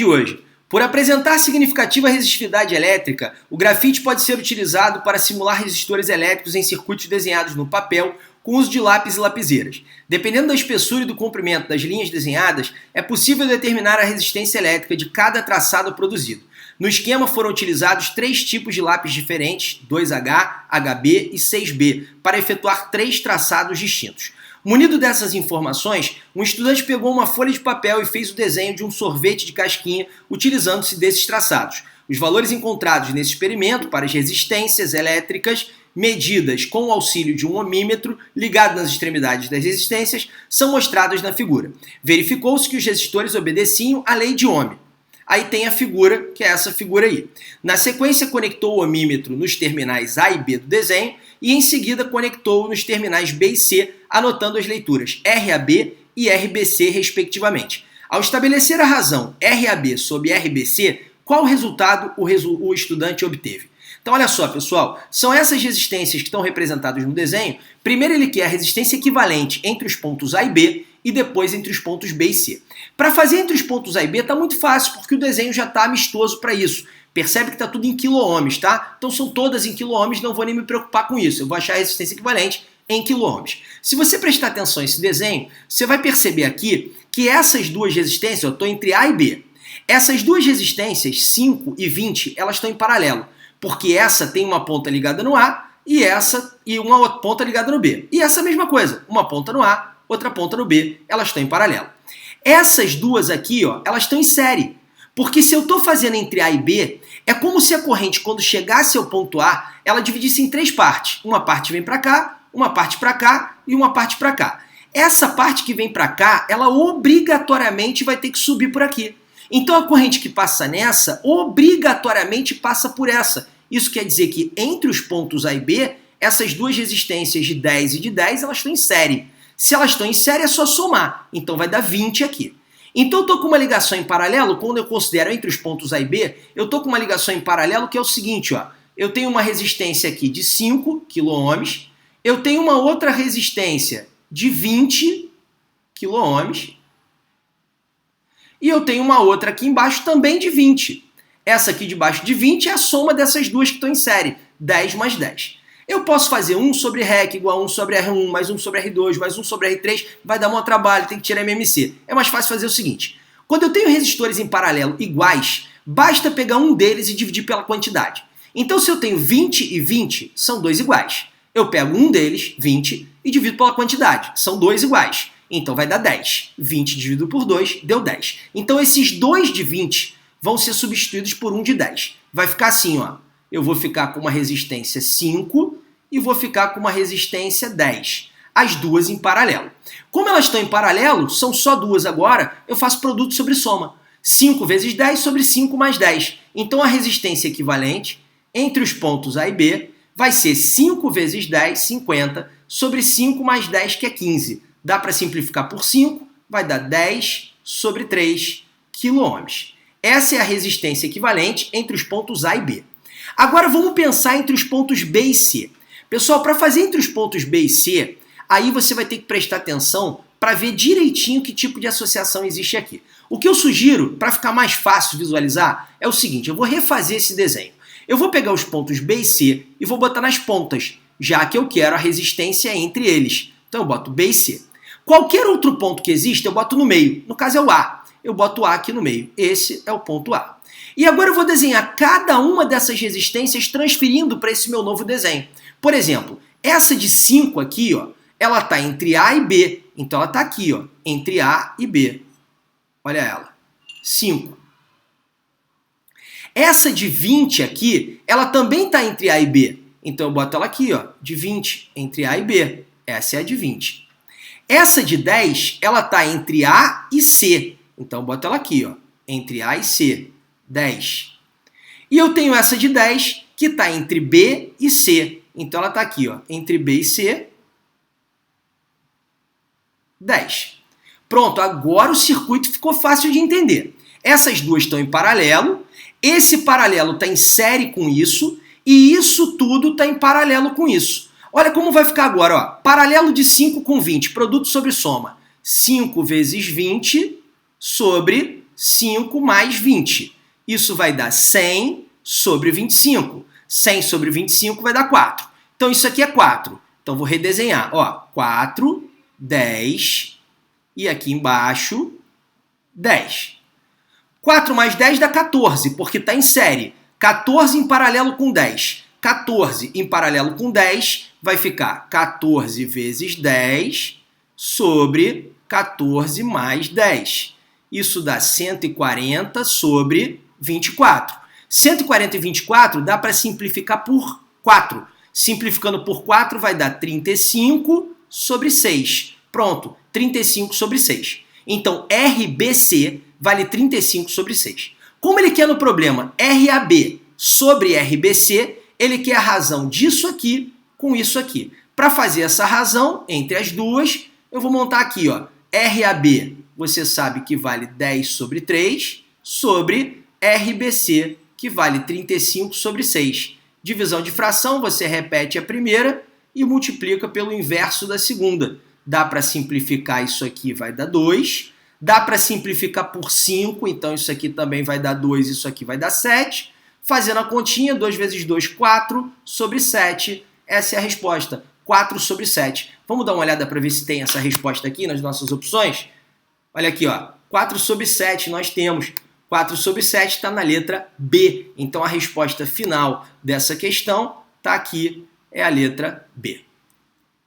de hoje. Por apresentar significativa resistividade elétrica, o grafite pode ser utilizado para simular resistores elétricos em circuitos desenhados no papel com uso de lápis e lapiseiras. Dependendo da espessura e do comprimento das linhas desenhadas, é possível determinar a resistência elétrica de cada traçado produzido. No esquema foram utilizados 3 tipos de lápis diferentes, 2H, HB e 6B, para efetuar 3 traçados distintos. Munido dessas informações, um estudante pegou uma folha de papel e fez o desenho de um sorvete de casquinha utilizando-se desses traçados. Os valores encontrados nesse experimento para as resistências elétricas medidas com o auxílio de um ohmímetro ligado nas extremidades das resistências são mostrados na figura. Verificou-se que os resistores obedeciam à lei de Ohm. Aí tem a figura, que é essa figura aí. Na sequência, conectou o ohmímetro nos terminais A e B do desenho e em seguida conectou nos terminais B e C, anotando as leituras RAB e RBC, respectivamente. Ao estabelecer a razão RAB sobre RBC, qual resultado o estudante obteve? Então olha só, pessoal, são essas resistências que estão representadas no desenho. Primeiro ele quer a resistência equivalente entre os pontos A e B e depois entre os pontos B e C. Para fazer entre os pontos A e B está muito fácil, porque o desenho já está amistoso para isso. Percebe que está tudo em quiloohms, tá? Então são todas em quiloohms, não vou nem me preocupar com isso. Eu vou achar a resistência equivalente em quiloohms. Se você prestar atenção nesse desenho, você vai perceber aqui que essas duas resistências, eu estou entre A e B. Essas duas resistências, 5 e 20, elas estão em paralelo, porque essa tem uma ponta ligada no A e uma outra ponta ligada no B. E essa mesma coisa, uma ponta no A, outra ponta no B, elas estão em paralelo. Essas duas aqui, ó, elas estão em série, porque se eu estou fazendo entre A e B, é como se a corrente, quando chegasse ao ponto A, ela dividisse em 3 partes. Uma parte vem para cá, uma parte para cá e uma parte para cá. Essa parte que vem para cá, ela obrigatoriamente vai ter que subir por aqui. Então a corrente que passa nessa, obrigatoriamente passa por essa. Isso quer dizer que entre os pontos A e B, essas duas resistências de 10 e de 10, elas estão em série. Se elas estão em série, é só somar. Então vai dar 20 aqui. Então eu estou com uma ligação em paralelo, quando eu considero entre os pontos A e B, eu estou com uma ligação em paralelo que é o seguinte, ó. Eu tenho uma resistência aqui de 5 quiloohms, eu tenho uma outra resistência de 20 quiloohms, e eu tenho uma outra aqui embaixo também de 20. Essa aqui de baixo de 20 é a soma dessas duas que estão em série, 10 mais 10. Eu posso fazer 1 sobre REC igual a 1 sobre R1, mais 1 sobre R2, mais 1 sobre R3, vai dar maior trabalho, tem que tirar MMC. É mais fácil fazer o seguinte, quando eu tenho resistores em paralelo iguais, basta pegar um deles e dividir pela quantidade. Então se eu tenho 20 e 20, são 2 iguais. Eu pego um deles, 20, e divido pela quantidade, são 2 iguais. Então vai dar 10. 20 dividido por 2 deu 10. Então esses 2 de 20 vão ser substituídos por 1 de 10. Vai ficar assim, ó. Eu vou ficar com uma resistência 5 e vou ficar com uma resistência 10. As duas em paralelo. Como elas estão em paralelo, são só duas agora, eu faço produto sobre soma. 5 vezes 10 sobre 5 mais 10. Então a resistência equivalente entre os pontos A e B vai ser 5 vezes 10, 50, sobre 5 mais 10, que é 15. Dá para simplificar por 5, vai dar 10 sobre 3 quiloohms. Essa é a resistência equivalente entre os pontos A e B. Agora vamos pensar entre os pontos B e C. Pessoal, para fazer entre os pontos B e C, aí você vai ter que prestar atenção para ver direitinho que tipo de associação existe aqui. O que eu sugiro, para ficar mais fácil visualizar, é o seguinte, eu vou refazer esse desenho. Eu vou pegar os pontos B e C e vou botar nas pontas, já que eu quero a resistência entre eles. Então eu boto B e C. Qualquer outro ponto que existe, eu boto no meio. No caso é o A. Eu boto o A aqui no meio. Esse é o ponto A. E agora eu vou desenhar cada uma dessas resistências transferindo para esse meu novo desenho. Por exemplo, essa de 5 aqui, ó, ela está entre A e B. Então ela está aqui, ó, entre A e B. Olha ela. 5. Essa de 20 aqui, ela também está entre A e B. Então eu boto ela aqui, ó, de 20, entre A e B. Essa é a de 20. Essa de 10, ela está entre A e C. Então eu boto ela aqui, ó, entre A e C. 10. E eu tenho essa de 10, que está entre B e C. Então ela está aqui, ó, entre B e C. 10. Pronto, agora o circuito ficou fácil de entender. Essas duas estão em paralelo, esse paralelo está em série com isso, e isso tudo está em paralelo com isso. Olha como vai ficar agora, ó. Paralelo de 5 com 20, produto sobre soma. 5 vezes 20 sobre 5 mais 20. Isso vai dar 100 sobre 25. 100 sobre 25 vai dar 4. Então isso aqui é 4. Então vou redesenhar. Ó, 4, 10 e aqui embaixo 10. 4 mais 10 dá 14, porque está em série. 14 em paralelo com 10. 14 em paralelo com 10 vai ficar 14 vezes 10 sobre 14 mais 10. Isso dá 140 sobre 24. 140 e 24 dá para simplificar por 4. Simplificando por 4 vai dar 35 sobre 6. Pronto, 35 sobre 6. Então, RBC vale 35 sobre 6. Como ele quer no problema RAB sobre RBC, ele quer a razão disso aqui com isso aqui. Para fazer essa razão entre as duas, eu vou montar aqui, ó, RAB, você sabe que vale 10 sobre 3, sobre RBC, que vale 35 sobre 6. Divisão de fração, você repete a primeira e multiplica pelo inverso da segunda. Dá para simplificar isso aqui, vai dar 2. Dá para simplificar por 5, então isso aqui também vai dar 2, isso aqui vai dar 7. Fazendo a continha, 2 vezes 2, 4 sobre 7. Essa é a resposta, 4 sobre 7. Vamos dar uma olhada para ver se tem essa resposta aqui nas nossas opções? Olha aqui, ó, 4 sobre 7 nós temos. 4 sobre 7 está na letra B. Então a resposta final dessa questão está aqui, é a letra B.